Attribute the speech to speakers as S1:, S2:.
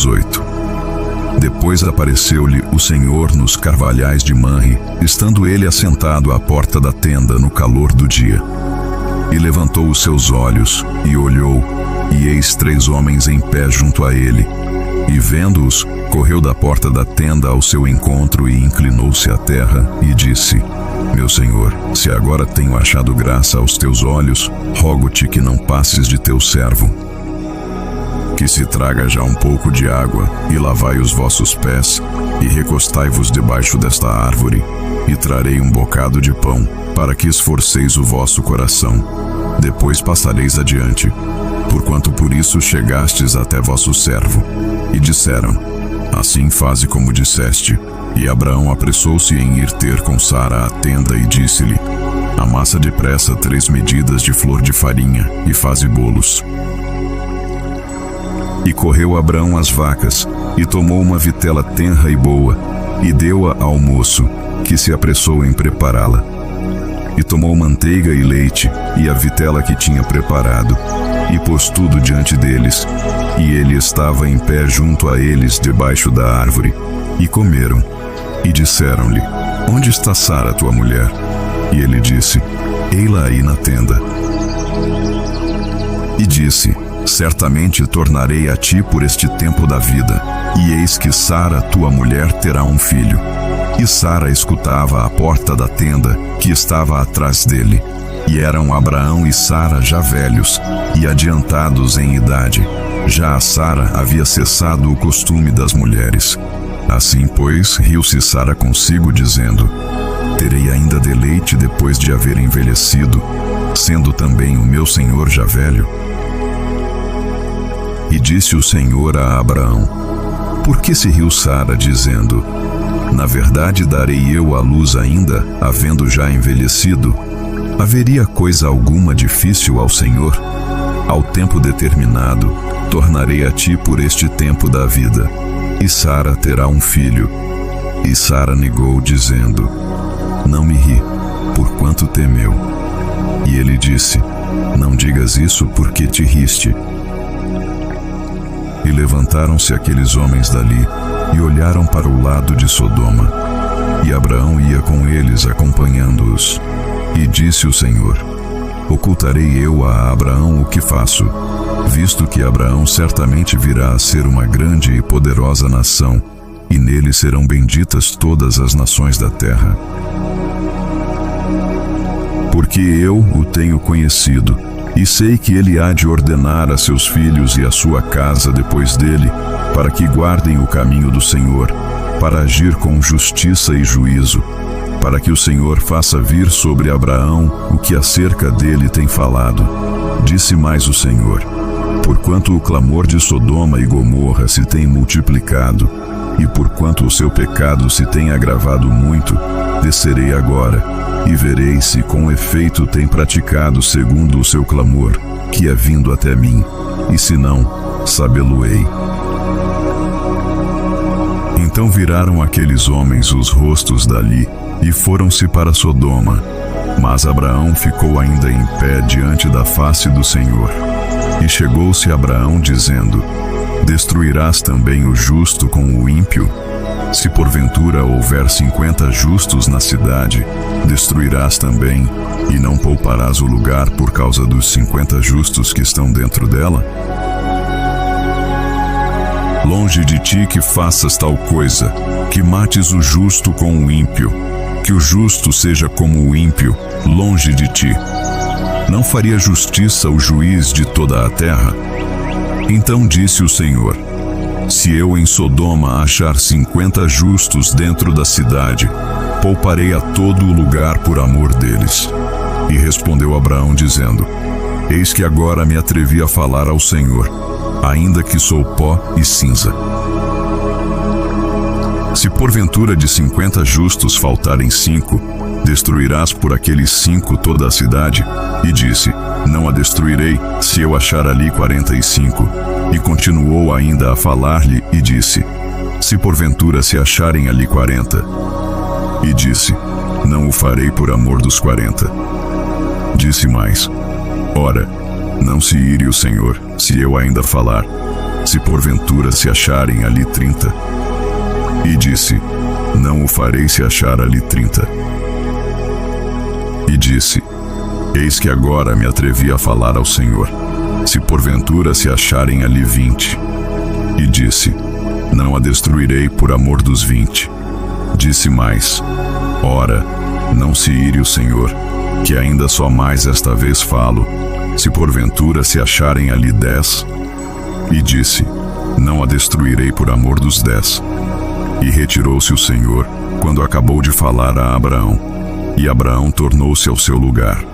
S1: 18. Depois apareceu-lhe o Senhor nos carvalhais de Manre, estando ele assentado à porta da tenda no calor do dia. E levantou os seus olhos, e olhou, e eis 3 homens em pé junto a ele. E vendo-os, correu da porta da tenda ao seu encontro e inclinou-se à terra, e disse: Meu Senhor, se agora tenho achado graça aos teus olhos, rogo-te que não passes de teu servo. Que se traga já um pouco de água, e lavai os vossos pés, e recostai-vos debaixo desta árvore, e trarei um bocado de pão, para que esforceis o vosso coração. Depois passareis adiante, porquanto por isso chegastes até vosso servo. E disseram: Assim faze como disseste. E Abraão apressou-se em ir ter com Sara à tenda e disse-lhe: Amassa depressa 3 medidas de flor de farinha, e faze bolos. E correu Abraão às vacas, e tomou uma vitela tenra e boa, e deu-a ao moço, que se apressou em prepará-la. E tomou manteiga e leite, e a vitela que tinha preparado, e pôs tudo diante deles. E ele estava em pé junto a eles debaixo da árvore. E comeram. E disseram-lhe: Onde está Sara, tua mulher? E ele disse: Ei-la aí na tenda. E disse: Certamente tornarei a ti por este tempo da vida, e eis que Sara, tua mulher, terá um filho. E Sara escutava à porta da tenda, que estava atrás dele. E eram Abraão e Sara já velhos, e adiantados em idade. Já a Sara havia cessado o costume das mulheres. Assim, pois, riu-se Sara consigo, dizendo: Terei ainda deleite depois de haver envelhecido, sendo também o meu senhor já velho? E disse o Senhor a Abraão: Por que se riu Sara, dizendo: Na verdade darei eu à luz ainda, havendo já envelhecido? Haveria coisa alguma difícil ao Senhor? Ao tempo determinado, tornarei a ti por este tempo da vida, e Sara terá um filho. E Sara negou, dizendo: Não me ri, porquanto temeu. E ele disse: Não digas isso, porque te riste. E levantaram-se aqueles homens dali, e olharam para o lado de Sodoma. E Abraão ia com eles, acompanhando-os. E disse o Senhor: Ocultarei eu a Abraão o que faço, visto que Abraão certamente virá a ser uma grande e poderosa nação, e nele serão benditas todas as nações da terra. Porque eu o tenho conhecido, e sei que ele há de ordenar a seus filhos e a sua casa depois dele, para que guardem o caminho do Senhor, para agir com justiça e juízo, para que o Senhor faça vir sobre Abraão o que acerca dele tem falado. Disse mais o Senhor: Porquanto o clamor de Sodoma e Gomorra se tem multiplicado, e porquanto o seu pecado se tem agravado muito, descerei agora, e verei se com efeito tem praticado segundo o seu clamor, que é vindo até mim, e se não, sabê-lo-ei. Então viraram aqueles homens os rostos dali, e foram-se para Sodoma. Mas Abraão ficou ainda em pé diante da face do Senhor. E chegou-se Abraão, dizendo: Destruirás também o justo com o ímpio? Se porventura houver 50 justos na cidade, destruirás também, e não pouparás o lugar por causa dos 50 justos que estão dentro dela? Longe de ti que faças tal coisa, que mates o justo com o ímpio, que o justo seja como o ímpio, longe de ti. Não faria justiça o juiz de toda a terra? Então disse o Senhor: Se eu em Sodoma achar 50 justos dentro da cidade, pouparei a todo o lugar por amor deles. E respondeu Abraão, dizendo: Eis que agora me atrevi a falar ao Senhor, ainda que sou pó e cinza. Se porventura de 50 justos faltarem 5, destruirás por aqueles 5 toda a cidade? E disse: Não a destruirei, se eu achar ali 45. E continuou ainda a falar-lhe, e disse: Se porventura se acharem ali 40. E disse: Não o farei por amor dos 40. Disse mais: Ora, não se ire o Senhor, se eu ainda falar. se porventura se acharem ali 30. E disse: Não o farei se achar ali 30. E disse: Eis que agora me atrevi a falar ao Senhor, se porventura se acharem ali 20. E disse: Não a destruirei por amor dos 20. Disse mais: Ora, não se ire o Senhor, que ainda só mais esta vez falo, se porventura se acharem ali 10. E disse: Não a destruirei por amor dos 10. E retirou-se o Senhor, quando acabou de falar a Abraão, e Abraão tornou-se ao seu lugar.